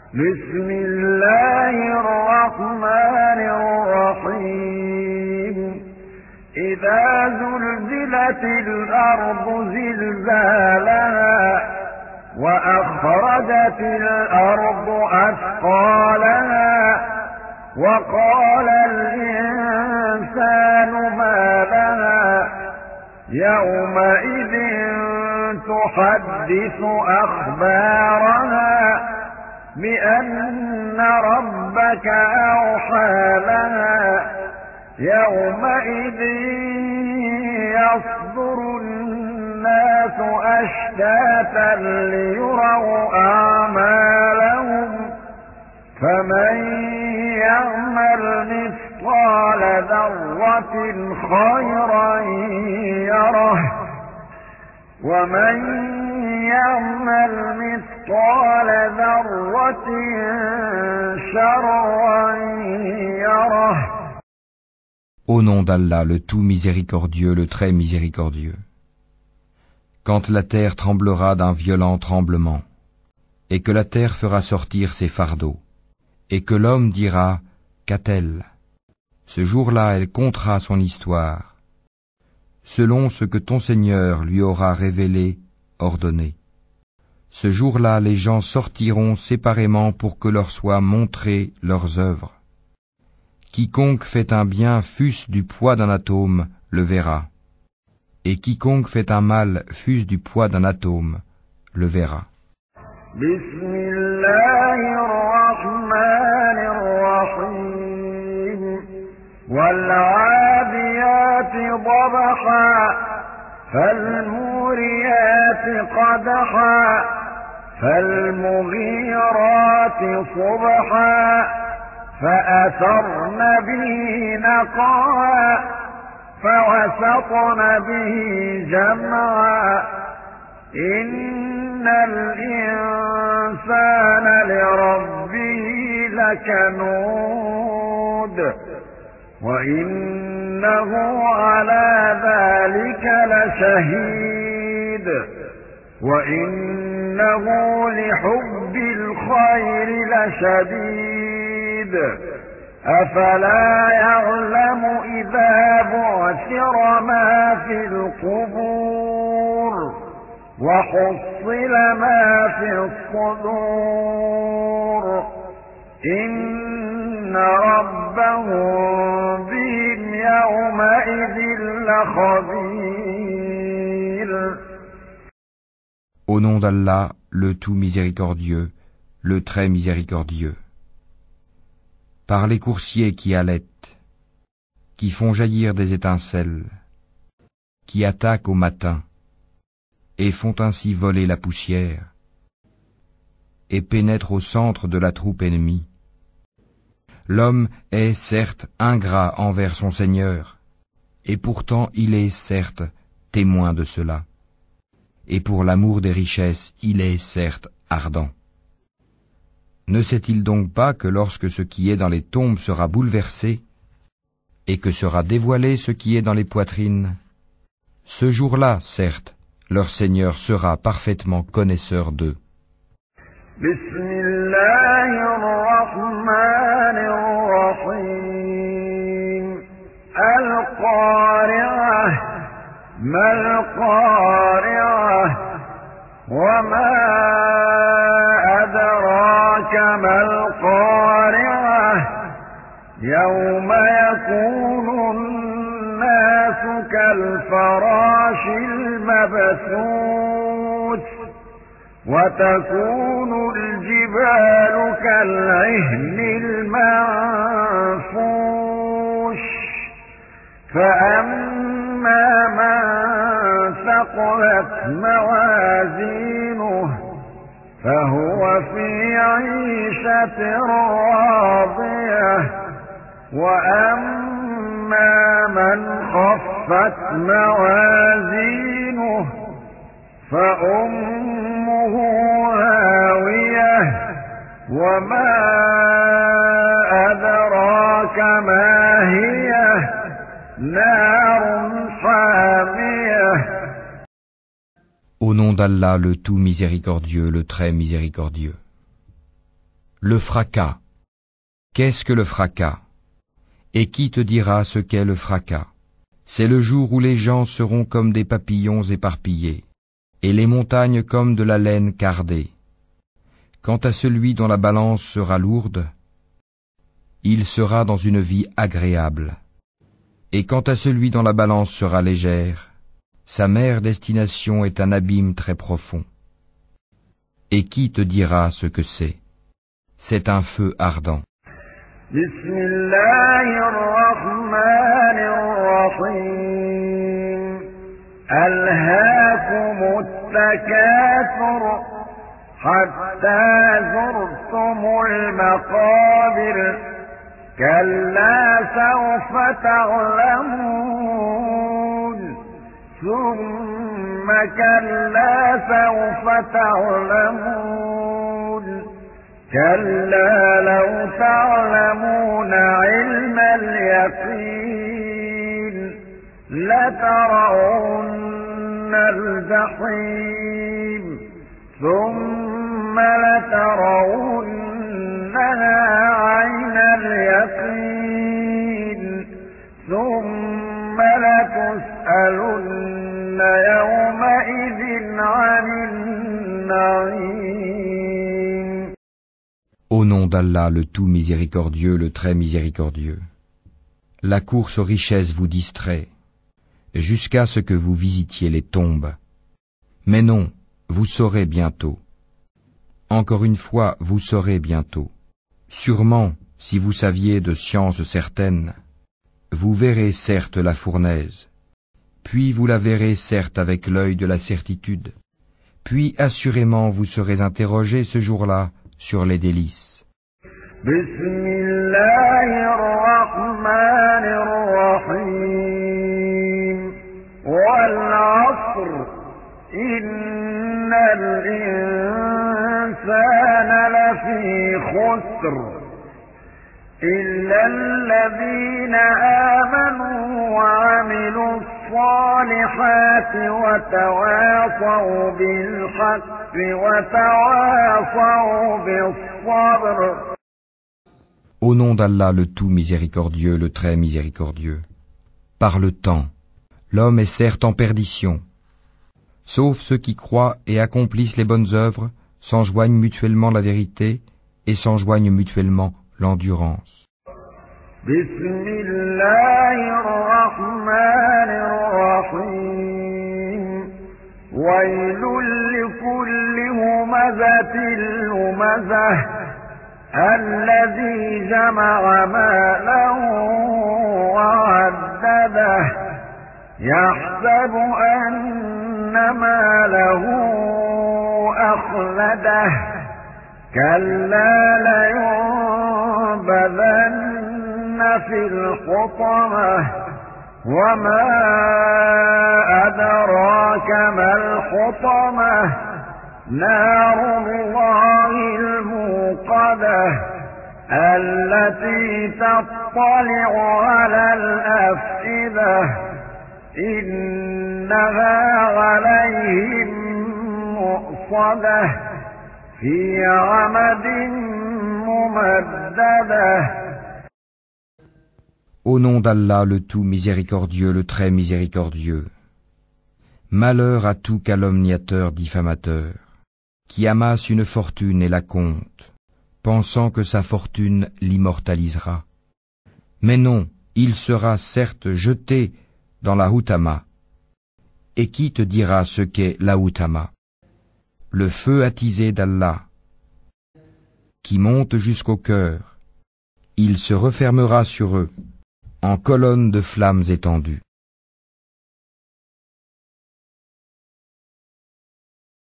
بسم الله الرحمن الرحيم إذا زلزلت الأرض زلزالها وأخرجت الأرض أثقالها وقال الإنسان ما لها يومئذ تحدث أخبارها بأن ربك أوحى لها يومئذ يصدر الناس أشتاتا ليروا أعمالهم فمن يعمل مثقال ذرة خيرا يره ومن يعمل مثقال ذرة شرا يره. Au nom d'Allah, le tout miséricordieux, le très miséricordieux. Quand la terre tremblera d'un violent tremblement, et que la terre fera sortir ses fardeaux, et que l'homme dira « Qu'a-t-elle » Ce jour-là, elle contera son histoire, selon ce que ton Seigneur lui aura révélé, ordonné. Ce jour-là, les gens sortiront séparément pour que leur soient montrées leurs œuvres. Quiconque fait un bien fût-ce du poids d'un atome, le verra. Et quiconque fait un mal fût-ce du poids d'un atome, le verra. والعاديات ضبحا فالموريات قدحا فالمغيرات صبحا فأثرن به نقعا فوسطن به جمعا إن الإنسان لربه لكنود وإنه على ذلك لشهيد وإنه لحب الخير لشديد أفلا يعلم إذا بعثر ما في القبور وحصل ما في الصدور إن ربهم بهم يومئذ لخبير. Au nom d'Allah, le tout miséricordieux, le très miséricordieux. Par les coursiers qui halètent, qui font jaillir des étincelles, qui attaquent au matin, et font ainsi voler la poussière, et pénètrent au centre de la troupe ennemie. L'homme est certes ingrat envers son Seigneur, et pourtant il est certes témoin de cela. Et pour l'amour des richesses, il est certes ardent. Ne sait-il donc pas que lorsque ce qui est dans les tombes sera bouleversé, et que sera dévoilé ce qui est dans les poitrines, ce jour-là, certes, leur Seigneur sera parfaitement connaisseur d'eux. ما القارعة وما أدراك ما القارعة يوم يكون الناس كالفراش المبثوث وتكون الجبال كالعهن المنفوش فأما من ثقلت موازينه فهو في عيشة راضية وأما من خفت موازينه فأمه هاوية وما أدراك ما هي نار حامية. Au nom d'Allah, le tout miséricordieux, le très miséricordieux. Le fracas. Qu'est-ce que le fracas? Et qui te dira ce qu'est le fracas? C'est le jour où les gens seront comme des papillons éparpillés, et les montagnes comme de la laine cardée. Quant à celui dont la balance sera lourde, il sera dans une vie agréable. Et quant à celui dont la balance sera légère, sa mère destination est un abîme très profond. Et qui te dira ce que c'est? C'est un feu ardent. Bismillahirrahmanirrahim. Alhaakumut takathur hatta zurtumul maqabir. كلا سوف تعلمون ثم كلا سوف تعلمون كلا لو تعلمون علم اليقين لترون الجحيم ثم لترونها عين اليقين ثم لتسألن يومئذ عن النعيم. Au nom d'Allah, le tout miséricordieux, le très miséricordieux. La course aux richesses vous distrait, jusqu'à ce que vous visitiez les tombes. Mais non, vous saurez bientôt. Encore une fois, vous saurez bientôt. Sûrement, si vous saviez de science certaine, vous verrez certes la fournaise, puis vous la verrez certes avec l'œil de la certitude, puis assurément vous serez interrogé ce jour-là sur les délices. Bismillahirrahmanirrahim. Wal 'asr. Innal insana lafi khusr. إلا الذين آمنوا وعملوا الصالحات وتواصوا بالحق وتواصوا بالصبر. Au nom d'Allah, le tout miséricordieux, le très miséricordieux. Par le temps, l'homme est certes en perdition, sauf ceux qui croient et accomplissent les bonnes œuvres, s'enjoignent mutuellement la vérité et s'enjoignent mutuellement l'endurance. Bismillahirrahmanirrahim. Waylun likulli humazatin lumazah. Alladhi jama'a malan wa 'addadah. Yahsabu anna malahu akhladah. كلا لينبذن في الحطمة وما أدراك ما الحطمة نار الله الموقدة التي تطلع على الأفئدة إنها عليهم مؤصدة Au nom d'Allah, le tout miséricordieux, le très miséricordieux. Malheur à tout calomniateur diffamateur, qui amasse une fortune et la compte, pensant que sa fortune l'immortalisera. Mais non, il sera certes jeté dans la Hutama. Et qui te dira ce qu'est la Hutama? Le feu attisé d'Allah, qui monte jusqu'au cœur, il se refermera sur eux, en colonnes de flammes étendues.